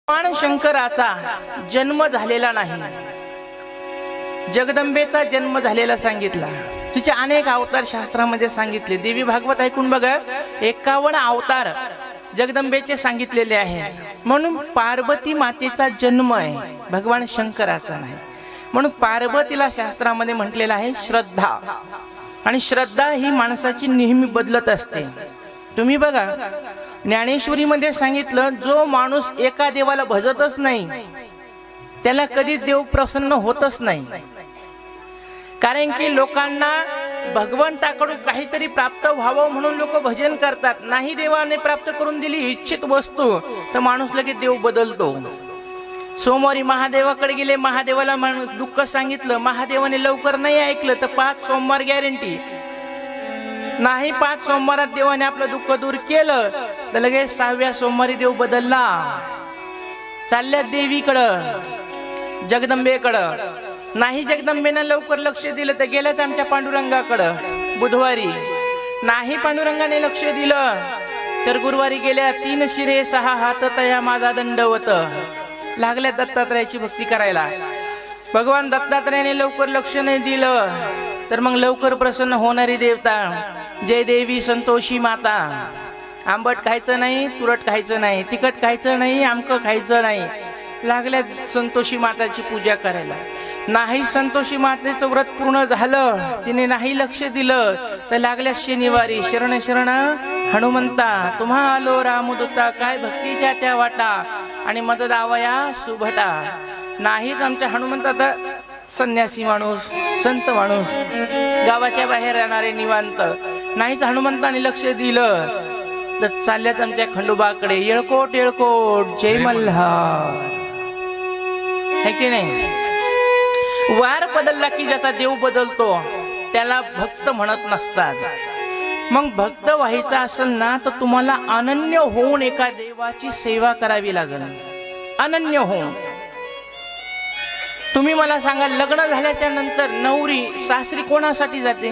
भगवान शंकराचा जन्म झालेला नाही, जगदंबेचा जन्म झालेला सांगितला. तिचे अनेक अवतार शास्त्रामध्ये सांगितले. देवी भागवत ऐकून बघा, 51 अवतार जगदंबेचे सांगितलेले आहे. म्हणून पार्वती मातेचा जन्म आहे, भगवान शंकराचा नाही. म्हणून पार्वतीला शास्त्रामध्ये म्हटलेलं आहे श्रद्धा. आणि श्रद्धा ही माणसाची नेहमी बदलत असते. तुम्ही बघा, ज्ञानेश्वरीमध्ये सांगितलं, जो माणूस एका देवाला भजतच नाही त्याला कधीच देव प्रसन्न होतच नाही. कारण की लोकांना भगवंताकडून काहीतरी प्राप्त व्हावं म्हणून लोक भजन करतात. नाही देवाने प्राप्त करून दिली इच्छित वस्तू तर माणूस लगेच देव बदलतो. सोमवारी महादेवाकडे गेले, महादेवाला दुःख सांगितलं, महादेवाने लवकर नाही ऐकलं तर 5 सोमवार गॅरंटी नाही. 5 सोमवारात देवाने आपलं दुःख दूर केलं तर लगेच 6व्या सोमवारी देव बदलला. चालल्या देवीकडं, जगदंबेकडं. नाही जगदंबेनं लवकर लक्ष दिलं तर गेल्याच आमच्या पांडुरंगाकडं बुधवारी. नाही पांडुरंगाने लक्ष दिलं तर गुरुवारी गेल्या. 3 शिरे 6 हात तया माझा दंडवत. लागल्या दत्तात्रयाची भक्ती करायला. भगवान दत्तात्रयाने लवकर लक्ष नाही दिलं तर मग लवकर प्रसन्न होणारी देवता जय देवी संतोषी माता. आंबट खायचं नाही, तुरट खायचं नाही, तिखट खायचं नाही, आमकं खायचं नाही. लागल्या संतोषी माताची पूजा करायला. नाही संतोषी मातेचं व्रत पूर्ण झालं, तिने नाही लक्ष दिलं तर लागल्या शनिवारी शरण शरण हनुमंता तुम्हा आलो रामदूता. काय भक्तीच्या त्या वाटा आणि मज दावया सुभटा. नाहीच आमच्या हनुमंता संन्यासी माणूस, संत माणूस, गावाच्या बाहेर राहणारे निवांत. नाहीच हनुमंताने लक्ष दिलं तर चालल्याच आमच्या खंडोबाकडे. येळकोट येळकोट जय मल्हार. है की नाही? वार बदलला की ज्याचा देव बदलतो त्याला भक्त म्हणत नसतात. मग भक्त व्हायचा असेल ना तर तुम्हाला अनन्य होऊन एका देवाची सेवा करावी लागेल. अनन्य होऊन. तुम्ही मला सांगा, लग्न झाल्याच्या नंतर नवरी सासरी कोणासाठी जाते?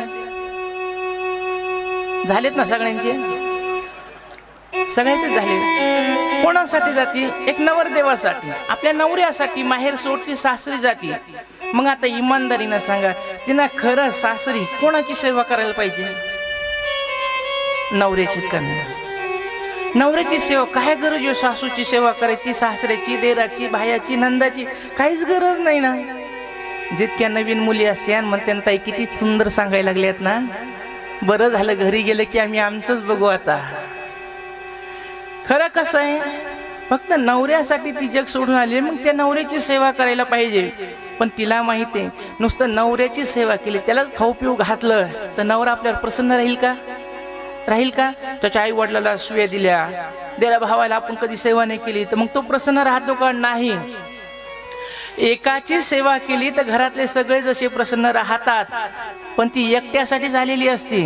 झालेत ना सगळ्यांचे? सगळ्यांचे झाले. कोणासाठी जाते? एक नवरदेवासाठी, आपल्या नवऱ्यासाठी माहेर सोडती, सासरी जाते. मग आता इमानदारीनं सांगा, तिनं खरं सासरी कोणाची सेवा करायला पाहिजे? नवऱ्याचीच करणार. नवऱ्याची सेवा काय गरज आहे? सासूची सेवा करायची, सासऱ्याची, देराची, भायाची, नंदाची काहीच गरज नाही ना. जितक्या नवीन मुली असत्या मग त्यांना ताई किती सुंदर सांगायला लागल्यात ना, बरं झालं घरी गेलं की आम्ही आमचंच बघू. आता खरं कसं आहे, फक्त नवऱ्यासाठी ती जग सोडून आली, मग त्या नवऱ्याची सेवा करायला पाहिजे. पण तिला माहिती आहे, नुसतं नवऱ्याची सेवा केली, त्यालाच खाऊ पिऊ घातलं तर नवरा आपल्यावर प्रसन्न राहील का? राहील का? त्याच्या आई वडिलाला शिव्या दिल्या, देरा भावाला आपण कधी सेवा नाही केली तर मग तो प्रसन्न राहतो का? नाही. एकाची सेवा केली तर घरातले सगळे जसे प्रसन्न राहतात, पण ती एकट्यासाठी झालेली असते.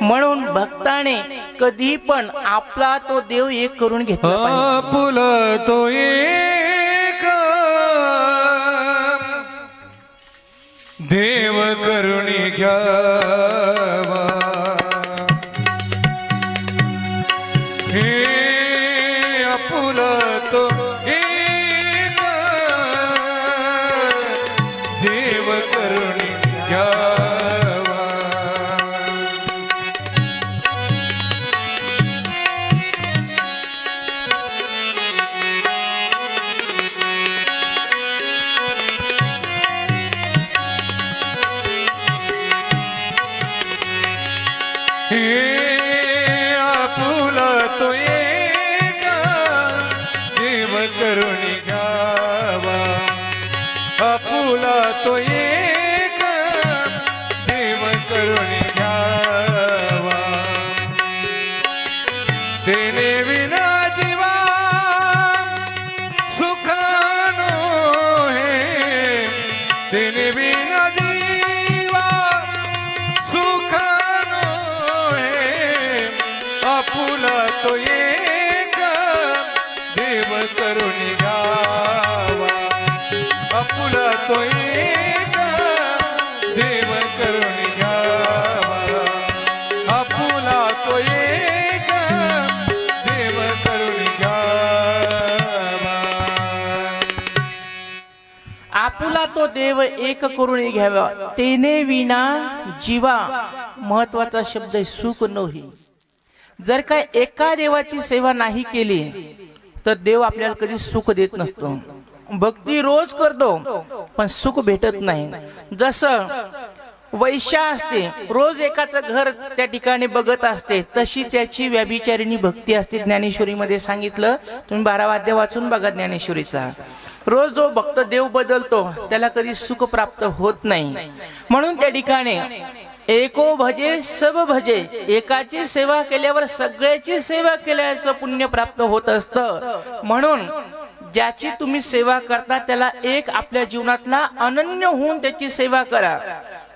म्हणून भक्ताने कधी पण आपला तो देव एक करून घेतला पाहिजे. आपुला तो एक देव करुणी घ्यावा. हे आपुला तो एक देव करुणी घ्यावा. हे आपुला तो एक देव करुणी घ्यावा. आपुला तो एक देव करुणी घ्यावा. तेने विना जीवा सुखानो हे. तेने विना जीवा सुखानो हे. आपुला तो एक देव करुणी घ्यावा. आपुला तो एक देव करुणी घ्यावा. आपुला तो एक देव करुणी घ्यावा. आपुला तो देव एक करून घ्यावा, तेने विना जीवा. महत्वाचा शब्द आहे, सुख नोही. जर का एका देवाची सेवा नाही केली तर देव आपल्याला कधी सुख देत नसतो. भक्ती रोज करतो पण सुख भेटत नाही. जसं वैश्या असते, रोज एकाचं घर त्या ठिकाणी बघत असते, तशी त्याची व्याभिचारिणी भक्ती असते. ज्ञानेश्वरीमध्ये सांगितलं, तुम्ही 12 वाद्य वाचून बघा ज्ञानेश्वरीचा. रोज जो भक्त देव बदलतो त्याला कधी सुख प्राप्त होत नाही. म्हणून त्या ठिकाणी एको भजे सब भजे, एकाची सेवा केल्यावर सगळ्याची सेवा केल्याचं पुण्य प्राप्त होत असतं. म्हणून ज्याची तुम्ही सेवा करता त्याला एक आपल्या जीवनातला अनन्य होऊन त्याची सेवा करा.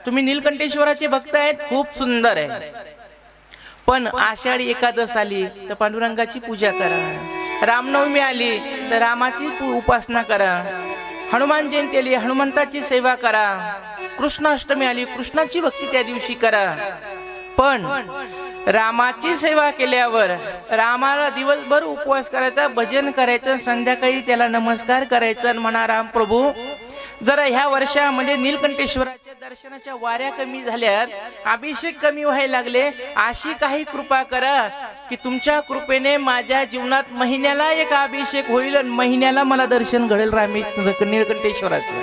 तुम्ही नीलकंठेश्वराचे भक्त आहेत, खूप सुंदर आहे, पण आषाढी एकादश आली तर पांडुरंगाची पूजा करा. रामनवमी आली तर रामाची उपासना करा. हनुमान जयंती आली, हनुमंताची सेवा करा. कृष्णाष्टमी आली, कृष्णाची भक्ती त्या दिवशी करा. पण रामाची सेवा केल्यावर रामाला दिवसभर उपवास करायचा, भजन करायचं, संध्याकाळी त्याला नमस्कार करायचा आणि म्हणा, राम प्रभू जरा ह्या वर्षामध्ये नीलकंठेश्वराच्या दर्शनाच्या वाऱ्या कमी झाल्यात, अभिषेक कमी व्हायला लागले, अशी काही कृपा करा की तुमच्या कृपेने माझ्या जीवनात महिन्याला एक अभिषेक होईल आणि महिन्याला मला दर्शन घडेल नीलकंठेश्वराचं.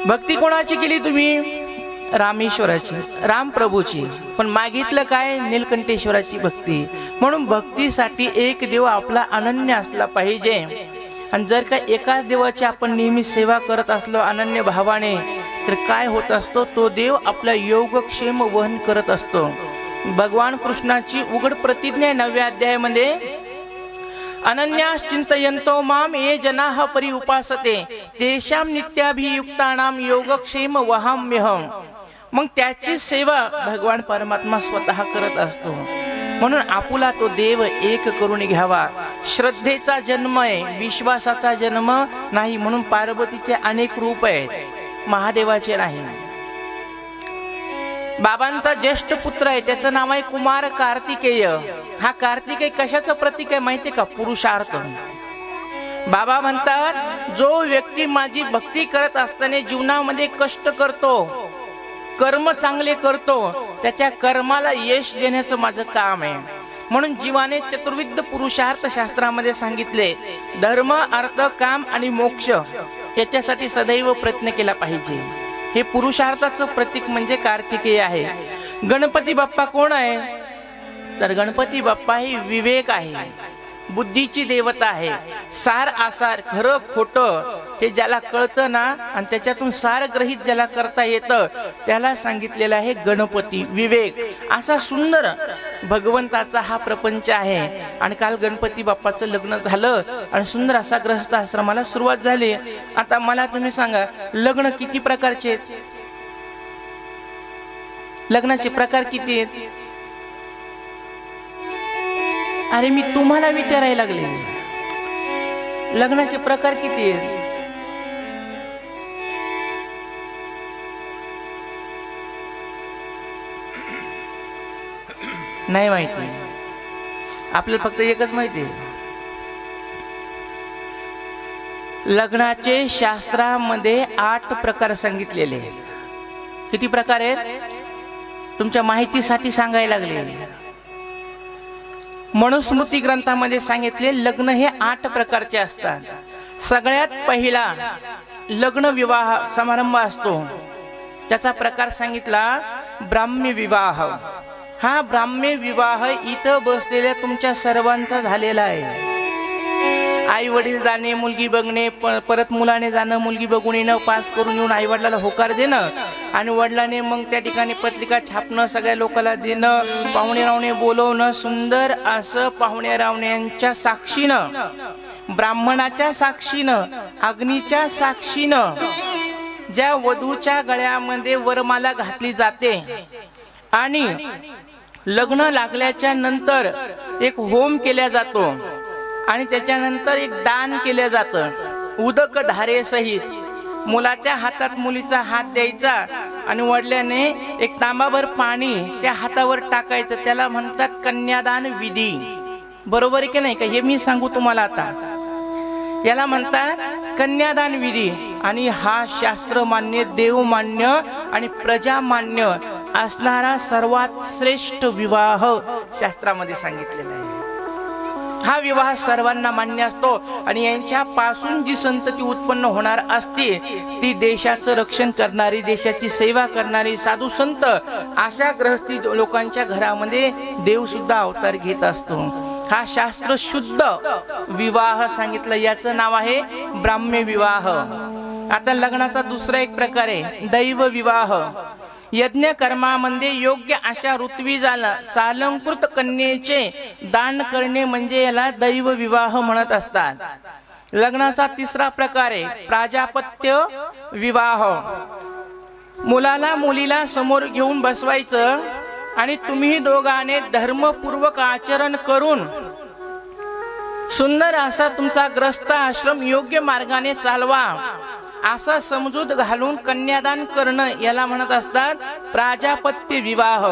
भक्ती कोणाची केली तुम्ही? रामेश्वराची, राम प्रभूची. पण मागितलं काय? नीलकंठेश्वराची भक्ती. म्हणून भक्तीसाठी एक देव आपला अनन्य असला पाहिजे. आणि जर का एकाच देवाची आपण नेहमी सेवा करत असलो अनन्य भावाने, तर काय होत असतो? तो देव आपला योगक्षेम वहन करत असतो. भगवान कृष्णाची उघड प्रतिज्ञा 9व्या अध्यायामध्ये, अनन्यास चिंतयन्तो माम ये जनाः परि उपासते तेषां नित्याभियुक्तानां योगक्षेम वहाम्यहम्. मग त्याची सेवा भगवान परमात्मा स्वतः करत असतो. म्हणून आपुला तो देव एक करून घ्यावा. श्रद्धेचा जन्म आहे, विश्वासाचा जन्म नाही. म्हणून पार्वतीचे अनेक रूप आहेत, महादेवाचे नाही. बाबांचा ज्येष्ठ पुत्र आहे, त्याचं नाव आहे कुमार कार्तिकेय. हा कार्तिकेय कशाचं प्रतीक आहे माहिती का? पुरुषार्थ. बाबा म्हणतात, जो व्यक्ती माझी भक्ती करत असताना जीवनामध्ये कष्ट करतो, कर्म चांगले करतो, त्याच्या कर्माला यश देण्याचं माझं काम आहे. म्हणून जीवाने चतुर्विध पुरुषार्थ शास्त्रामध्ये सांगितले, धर्म, अर्थ, काम आणि मोक्ष याच्यासाठी सदैव प्रयत्न केला पाहिजे. हे पुरुषार्थाचं प्रतीक म्हणजे कार्तिकेय आहे. गणपती बाप्पा कोण आहे? तर गणपती बाप्पा ही विवेक आहे, बुद्धीची देवता आहे. सार आसार, खरं खोटं हे ज्याला कळतं ना, आणि त्याच्यातून सार ग्रहित ज्याला करता येतं, त्याला सांगितलेलं आहे गणपती, विवेक. असा सुंदर भगवंताचा हा प्रपंच आहे. आणि काल गणपती बाप्पाचं लग्न झालं आणि सुंदर असा गृहस्थ आश्रमाला सुरुवात झाली. आता मला तुम्ही सांगा, लग्न किती प्रकारचे आहेत? लग्नाचे प्रकार किती आहेत? अरे मी तुम्हाला विचारायला लागले, लग्नाचे प्रकार किती आहेत? नाही माहिती. आपल्याला फक्त एकच माहिती आहे, लग्नाचे शास्त्रामध्ये 8 प्रकार सांगितलेले. किती प्रकार आहेत? तुमच्या माहितीसाठी सांगायला लागले. मनुस्मृती ग्रंथामध्ये सांगितले लग्न हे 8 प्रकारचे असतात. सगळ्यात पहिला लग्न विवाह समारंभ असतो, त्याचा प्रकार सांगितला ब्राह्म्य विवाह. हा ब्राह्म्य विवाह इथं बसलेल्या तुमच्या सर्वांचा झालेला आहे. आई वडील जाणे, मुलगी बघणे, परत मुलाने जाणं, मुलगी बघून येणं, पास करून येऊन आई वडिलाला होकार देणं, आणि वडिलाने मग त्या ठिकाणी पत्रिका छापणं, सगळ्या लोकांना देणं, पाहुणे रावणे बोलवणं, सुंदर असं पाहुणे रावण्यांच्या साक्षीनं, ब्राह्मणाच्या साक्षीनं, अग्नीच्या साक्षीनं ज्या वधूच्या गळ्यामध्ये वरमाला घातली जाते, आणि लग्न लागल्याच्या नंतर एक होम केला जातो, आणि त्याच्यानंतर एक दान केलं जातं उदक धारेसहित. मुलाच्या हातात मुलीचा हात द्यायचा आणि वडिलांनी एक तांबाभर पाणी त्या हातावर टाकायचं, त्याला म्हणतात कन्यादान विधी. बरोबर आहे की नाही का? हे मी सांगू तुम्हाला आता. याला म्हणतात कन्यादान विधी आणि हा शास्त्रमान्य, देवमान्य आणि प्रजामान्य असणारा सर्वात श्रेष्ठ विवाह शास्त्रामध्ये सांगितलेला आहे. हा विवाह सर्वांना मान्य असतो आणि यांच्यापासून जी संतती उत्पन्न होणार असते ती देशाचं रक्षण करणारी, देशाची सेवा करणारी साधू संत अशा गृहस्थी लोकांच्या घरामध्ये देव सुद्धा अवतार घेत असतो. हा शास्त्र शुद्ध विवाह सांगितलं, याचं नाव आहे ब्राह्म्य विवाह. आता लग्नाचा दुसरा एक प्रकार आहे दैव विवाह. यज्ञ कर्मामध्ये योग्य अशा ऋत्विजाला सालंकृत कन्येचे दान करणे म्हणजे याला दैव विवाह म्हणत असतात. लग्नाचा तिसरा प्रकार आहे प्राजापत्य विवाह. मुलाला मुलीला समोर घेऊन बसवायचं आणि तुम्ही दोघांनी धर्मपूर्वक आचरण करून सुंदर असा तुमचा ग्रस्त आश्रम योग्य मार्गाने चालवा असा समजूत घालून कन्यादान करणं याला म्हणत असतात प्राजापत्य विवाह.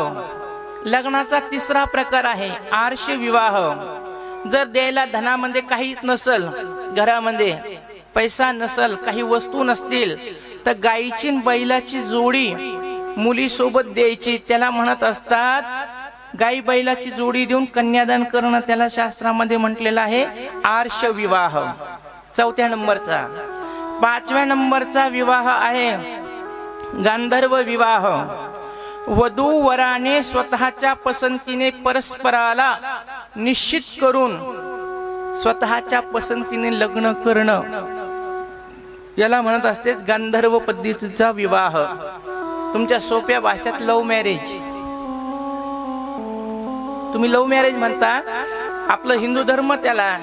लग्नाचा तिसरा प्रकार आहे आर्ष विवाह. जर द्यायला धनामध्ये काहीच नसल, घरामध्ये पैसा नसल, काही वस्तू नसतील तर गायीची बैलाची जोडी मुलीसोबत द्यायची, त्याला म्हणत असतात गाई बैलाची जोडी देऊन कन्यादान करणं, त्याला शास्त्रामध्ये म्हटलेलं आहे आर्ष विवाह. चौथ्या नंबरचा. पाचव्या नंबरचा विवाह आहे गांधर्व विवाह. वधू वराने स्वतःच्या पसंतीने परस्पराला निश्चित करून स्वतःच्या पसंतीने लग्न करणं याला म्हणत असते गांधर्व पद्धतीचा विवाह. तुमच्या सोप्या भाषेत लव्ह मॅरेज. तुम्ही लव्ह मॅरेज म्हणता, आपलं हिंदू धर्म त्याला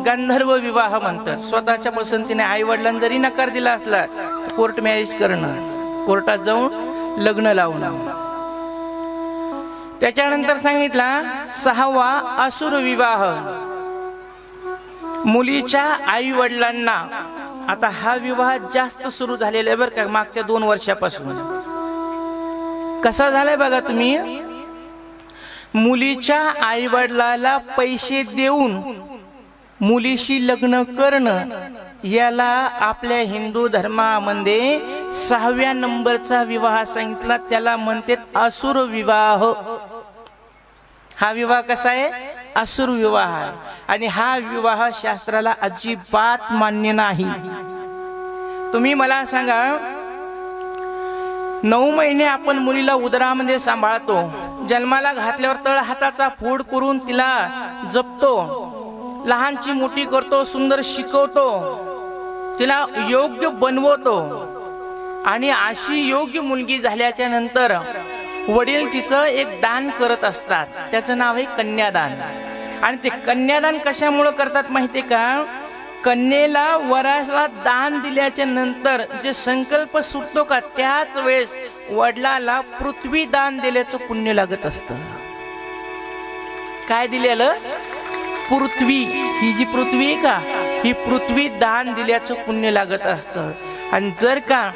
गांधर्व विवाह म्हणतात. स्वतःच्या पसंतीने आई वडिलांनी जरी नकार दिला असला तर कोर्ट मॅरेज करणं, कोर्टात जाऊन लग्न लावणं. त्याच्यानंतर सांगितला सहावा असुर विवाह. मुलीच्या आई वडिलांना, आता हा विवाह जास्त सुरू झालेला आहे बरं का मागच्या 2 वर्षापासून. कसा झालाय बघा तुम्ही, मुलीच्या आई वडिलाला पैसे देऊन मुलीशी लग्न करणं याला आपल्या हिंदू धर्मामध्ये 6व्या नंबरचा विवाह सांगितला, त्याला म्हणतात असुर विवाह. हा विवाह कसा आहे, असुर विवाह आहे आणि हा विवाह शास्त्राला अजिबात मान्य नाही. तुम्ही मला सांगा, 9 महिने आपण मुलीला उदरामध्ये सांभाळतो, जन्माला घातल्यावर तळ हाताचा फोड करून तिला जपतो, लहानची मोठी करतो, सुंदर शिकवतो, तिला योग्य बनवतो आणि अशी योग्य मुलगी झाल्याच्या नंतर वडील तिचं एक दान करत असतात, त्याचं नाव आहे कन्यादान. आणि ते कन्यादान कशामुळे करतात माहितीये का, कन्येला वराला दान दिल्याच्या नंतर जे संकल्प सुटतो का त्याच वेळेस वडिलाला पृथ्वी दान दिल्याचं पुण्य लागत असतं. काय दिलेलं, पृथ्वी. ही जी पृथ्वी आहे का, ही पृथ्वी दान दिल्याचं पुण्य लागत असतं. आणि जर का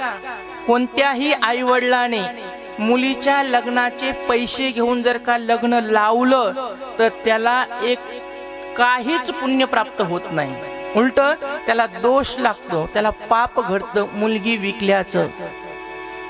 कोणत्याही आई वडिलाने मुलीच्या लग्नाचे पैसे घेऊन जर का लग्न लावलं तर त्याला एक काहीच पुण्य प्राप्त होत नाही, उलट त्याला दोष लागतो, त्याला पाप घडतं मुलगी विकल्याचं.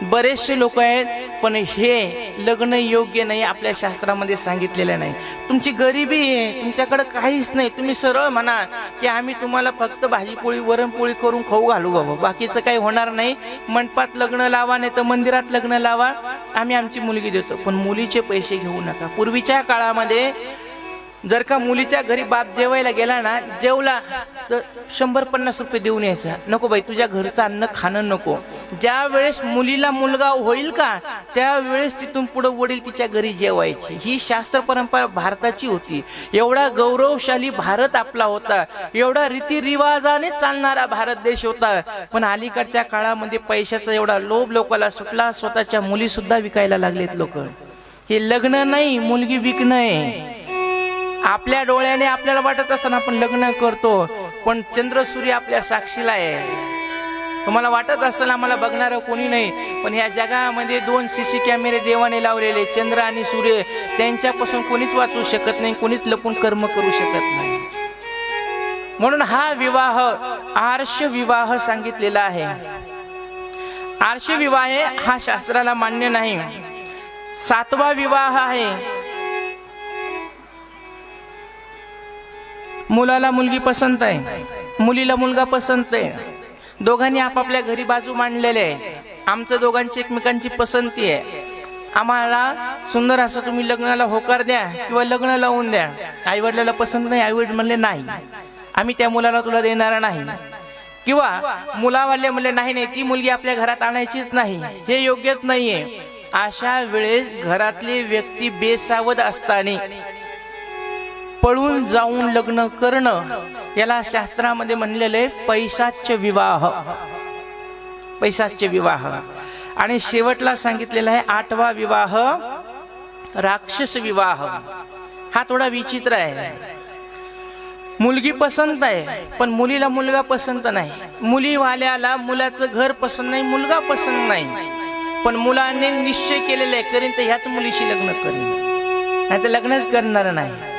बरेचसे लोक आहेत पण हे लग्न योग्य नाही, आपल्या शास्त्रामध्ये सांगितलेलं नाही. तुमची गरिबी आहे, तुमच्याकडे काहीच नाही, तुम्ही सरळ म्हणा की आम्ही तुम्हाला फक्त भाजीपोळी वरणपोळी करून खाऊ घालू बाबा, बाकीचं काही होणार नाही, मंडपात लग्न लावा नाही तर मंदिरात लग्न लावा, आम्ही आमची मुलगी देतो, पण मुलीचे पैसे घेऊ नका. पूर्वीच्या काळामध्ये जर का मुलीच्या घरी बाप जेवायला गेला ना, जेवला तर 100-50 रुपये देऊन यायचा. नको बाई, तुझ्या घरचं अन्न खाणं नको. ज्या वेळेस मुलीला मुलगा होईल का त्यावेळेस तिथून पुढे वडील तिच्या घरी जेवायचे. ही शास्त्र परंपरा भारताची होती. एवढा गौरवशाली भारत आपला होता, एवढा रीतिरिवाजाने चालणारा भारत देश होता. पण अलीकडच्या काळामध्ये पैशाचा एवढा लोभ लोकांना सुटला, स्वतःच्या मुली सुद्धा विकायला लागलेत लोक. हे लग्न नाही, मुलगी विकणं आहे. आपल्या डोळ्याने आपल्याला वाटत असताना आपण लग्न करतो, पण चंद्र सूर्य आपल्या साक्षीला आहे. तुम्हाला वाटत असेल आम्हाला बघणार कोणी नाही, पण ह्या जगामध्ये 2 सीसी कॅमेरे देवाने लावलेले, चंद्र आणि सूर्य, त्यांच्यापासून कोणीच वाचू शकत नाही, कोणीच लपून कर्म करू शकत नाही. म्हणून हा विवाह आर्ष विवाह सांगितलेला आहे. आर्ष विवाह हा शास्त्राला मान्य नाही. 7वा विवाह आहे. मुलाला मुलगी पसंत आहे, मुलीला मुलगा पसंत आहे, दोघांनी आपापल्या घरी बाजू मांडलेले आहे, आमचं दोघांची एकमेकांची पसंती आहे, आम्हाला सुंदर असं तुम्ही लग्नाला होकार द्या किंवा लग्न लावून द्या. आई वडिलाला पसंत नाही, आई वडील म्हणले नाही, आम्ही त्या मुलाला तुला देणार नाही. किंवा मुलावाले म्हणले नाही नाही, ती मुलगी आपल्या घरात आणायचीच नाही, हे योग्यच नाहीये. अशा वेळेस घरातली व्यक्ती बेसावध असताना पळून जाऊन लग्न करणं, याला शास्त्रामध्ये म्हणलेले पैशाच्य विवाह. पैशाच्य विवाह. आणि शेवटला सांगितलेला आहे 8वा विवाह राक्षस विवाह. हा थोडा विचित्र आहे. मुलगी पसंत आहे पण मुलीला मुलगा पसंत नाही, मुलीवाल्याला मुलाचं घर पसंत नाही, मुलगा पसंत नाही, पण मुलाने निश्चय केलेला आहे करीन तर ह्याच मुलीशी लग्न करीन, नाही तर लग्नच करणार नाही.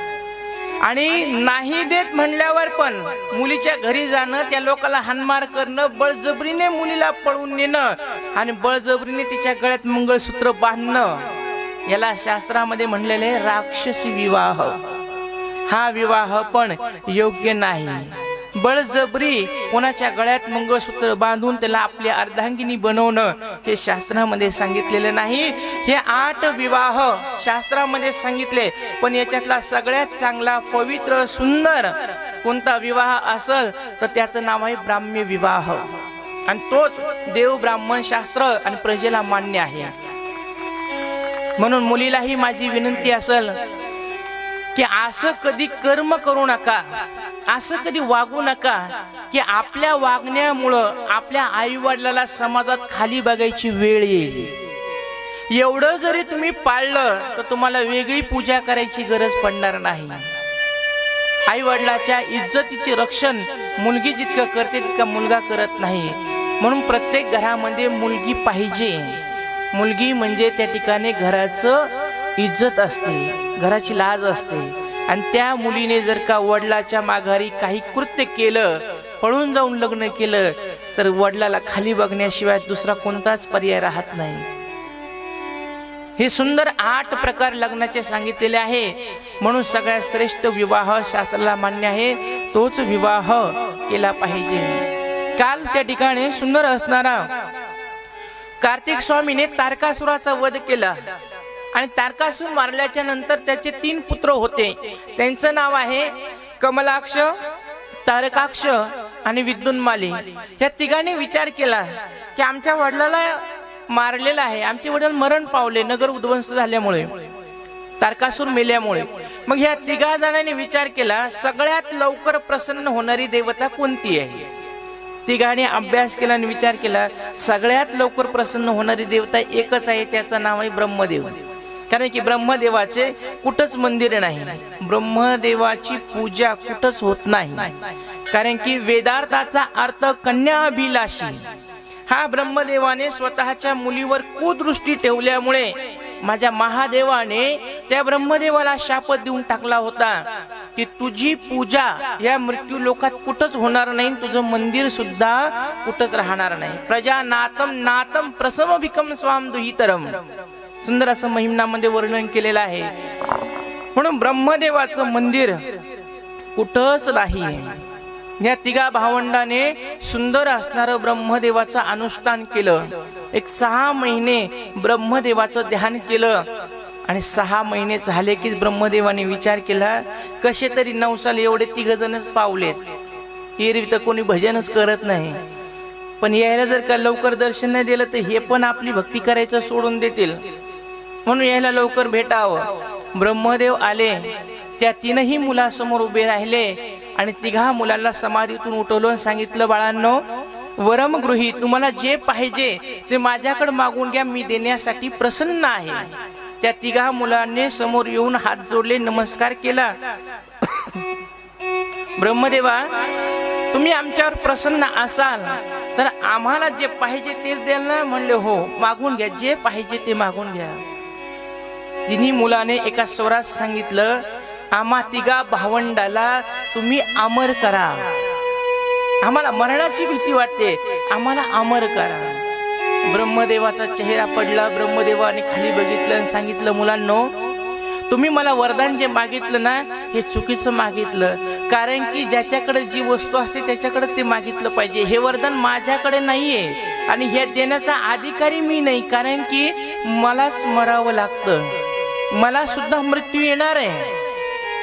आणि नाही देत म्हणल्यावर पण मुलीच्या घरी जाणं, त्या लोकांना हाणमार करणं, बळजबरीने मुलीला पळवून नेणं आणि बळजबरीने तिच्या गळ्यात मंगळसूत्र बांधणं, याला शास्त्रामध्ये म्हणलेले राक्षसी विवाह. हा विवाह पण योग्य नाही. बळजबरी कोणाच्या गळ्यात मंगळसूत्र बांधून त्याला आपली अर्धांगिनी बनवणं हे शास्त्रामध्ये सांगितलेलं नाही. हे 8 विवाह शास्त्रामध्ये सांगितले, पण याच्यातला सगळ्यात चांगला पवित्र सुंदर कोणता विवाह असेल तर त्याचं नाव आहे ब्राह्म्य विवाह. आणि तोच देव ब्राह्मण शास्त्र आणि प्रजेला मान्य आहे. म्हणून मुलीलाही माझी विनंती असेल की असं कधी कर्म करू नका, असं कधी वागू नका की आपल्या वागण्यामुळं आपल्या आई वडिलाला समाजात खाली बघायची वेळ येईल. एवढं जरी तुम्ही पाळलं तर तुम्हाला वेगळी पूजा करायची गरज पडणार नाही. आई वडिलाच्या इज्जतीचे रक्षण मुलगी जितकं करते तितका मुलगा करत नाही. म्हणून प्रत्येक घरामध्ये मुलगी पाहिजे. मुलगी म्हणजे त्या ठिकाणी घराचं इज्जत असते, घराची लाज असते. आणि त्या मुलीने जर का वडिलाच्या माघारी काही कृत्य केलं, पळून जाऊन लग्न केलं, तर वडिलाला खाली बघण्याशिवाय दुसरा कोणताच पर्याय राहत नाही. हे सुंदर 8 प्रकार लग्नाचे सांगितलेले आहे. म्हणून सगळ्यात श्रेष्ठ विवाह शास्त्राला मान्य आहे, तोच विवाह केला पाहिजे. काल त्या ठिकाणी सुंदर असणारा कार्तिक स्वामीने तारकासुराचा वध केला. आणि तारकासूर मारल्याच्या नंतर त्याचे 3 पुत्र होते. त्यांचं नाव आहे कमलाक्ष, तारकाक्ष आणि विद्युन्माली. या तिघांनी विचार केला की आमच्या वडिलाला मारलेला आहे, आमचे वडील मरण पावले नगर उद्ध्वंस झाल्यामुळे, तारकासूर मेल्यामुळे. मग ह्या 3 जणांनी विचार केला सगळ्यात लवकर प्रसन्न होणारी देवता कोणती आहे. 3 अभ्यास केला आणि विचार केला सगळ्यात लवकर प्रसन्न होणारी देवता एकच आहे, त्याचं नाव आहे ब्रह्मदेव. कारण की ब्रह्मदेवाचे कुठंच मंदिर नाही, ब्रह्मदेवाची पूजा कुठंच होत नाही. कारण की वेदार्थाचा अर्थ कन्या अभिलाषी. हा ब्रह्मदेवाने स्वतःच्या मुलीवर कुदृष्टी ठेवल्यामुळे माझ्या महादेवाने त्या ब्रह्मदेवाला शाप देऊन टाकला होता की तुझी पूजा या मृत्यू लोकात कुठंच होणार नाही, तुझं मंदिर सुद्धा कुठंच राहणार नाही. प्रजा नातम नातम प्रसमभिकम स्वाम दुहितरम. सुंदर असं महिम्नामध्ये वर्णन केलेलं आहे. म्हणून ब्रह्मदेवाचं मंदिर कुठंच नाही. या 3 भावंडाने सुंदर असणारं ब्रह्मदेवाचं अनुष्ठान केलं. एक 6 महिने ब्रह्मदेवाचं ध्यान केलं. आणि 6 महिने झाले की ब्रह्मदेवाने विचार केला कसे तरी 9 साल एवढे 3 जणच पावलेत, एरवी तर कोणी भजनच करत नाही, पण यायला जर का लवकर दर्शन नाही दिलं तर हे पण आपली भक्ती करायचं सोडून देतील, म्हणून यायला लवकर भेटावं. ब्रह्मदेव आले, त्या 3ही मुलासमोर उभे राहिले आणि 3 मुलांना समाधीतून उठवलं. सांगितलं बाळांनो, वरम गृही, तुम्हाला जे पाहिजे ते माझ्याकडे मागून घ्या, मी देण्यासाठी प्रसन्न आहे. त्या 3 मुलांनी समोर येऊन हात जोडले, नमस्कार केला. ब्रह्मदेवा, तुम्ही आमच्यावर प्रसन्न असाल तर आम्हाला जे पाहिजे ते द्याल ना. म्हणले हो, मागून घ्या, जे पाहिजे ते मागून घ्या. 3 मुलाने एका स्वरात सांगितलं, आम्हा 3 भावंडाला तुम्ही अमर करा. आम्हाला मरणाची भीती वाटते, आम्हाला अमर करा. ब्रह्मदेवाचा चेहरा पडला. ब्रह्मदेवाने खाली बघितलं आणि सांगितलं, मुलांनो, तुम्ही मला वरदान जे मागितलं ना, हे चुकीचं मागितलं. कारण की ज्याच्याकडे जी वस्तू असते त्याच्याकडे ते मागितलं पाहिजे. हे वरदान माझ्याकडे नाहीये आणि हे देण्याचा अधिकारी मी नाही, कारण की मलाच मरावं लागतं, मला सुद्धा मृत्यू येणार आहे.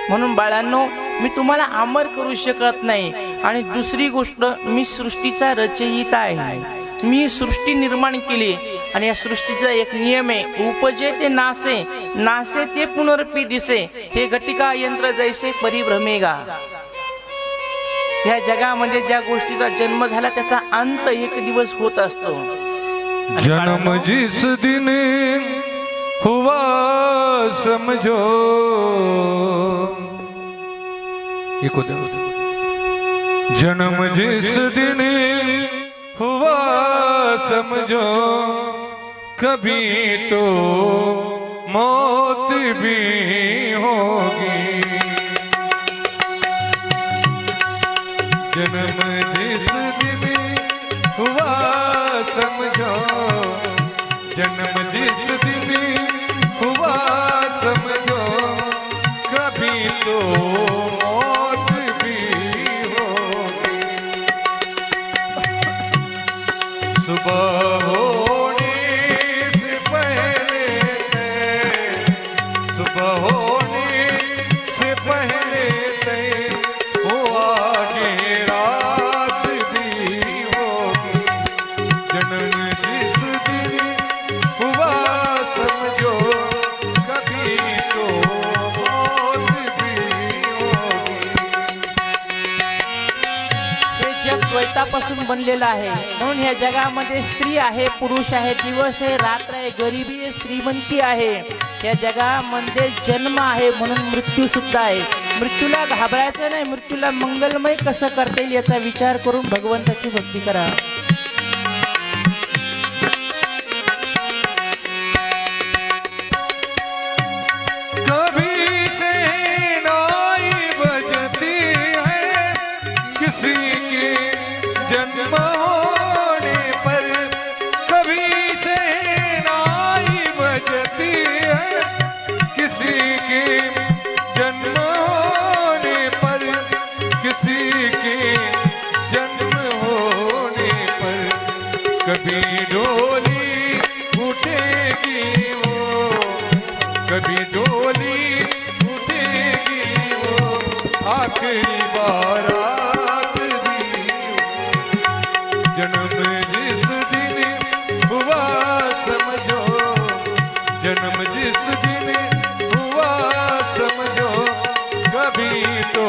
म्हणून बाळांनो, मी तुम्हाला अमर करू शकत नाही. आणि दुसरी गोष्ट, मी सृष्टीचा रचयिता आहे. मी सृष्टी निर्माण केली आणि या सृष्टीचा एक नियम आहे, उपजे ते नासे, नासे ते पुनरपी दिसे, हे घटिका यंत्र जैसे परिभ्रमेगा. या जगामध्ये ज्या गोष्टीचा जन्म झाला त्याचा अंत एक दिवस होत असतो. जन्म जिस दिन हुआ समझो, जन्म जिस दिन हुआ समझो, कभी तो मौत भी होगी. जन्म जिस दिन हुआ समझो, जन्म जिस दिन हुआ समझो, कभी तो मौत भी होगी. सुबह होने से पहले, सुबह होने से पहले हो आगे रात भी होगी. जन्म जिस दिन हुआ समझो, कभी तो मौत भी होगी. हे जग द्वैतापासून बनलेलं आहे. म्हणून या जगामध्ये स्त्री आहे, पुरुष आहे, दिवस आहे, रात्र आहे, गरिबी आहे, श्रीमंती आहे. या जगामध्ये जन्म आहे म्हणून मृत्यू सुद्धा आहे. मृत्यूला घाबरायचं नाही, मृत्यूला मंगलमय कसं करता येईल याचा विचार करून भगवंताची भक्ती करा. कभी शहनाई बजती है किसी के जन्म होने पर, कभी शहनाई बजती है किसी के जन्म होने पर, किसी के जन्म होने पर. कभी डोली उठेगी वो, कभी डोली उठेगी वो, आखिरी बारात भी. जन्म जिस दिन हुआ समझो, जन्म जिस दिन हुआ समझो, कभी तो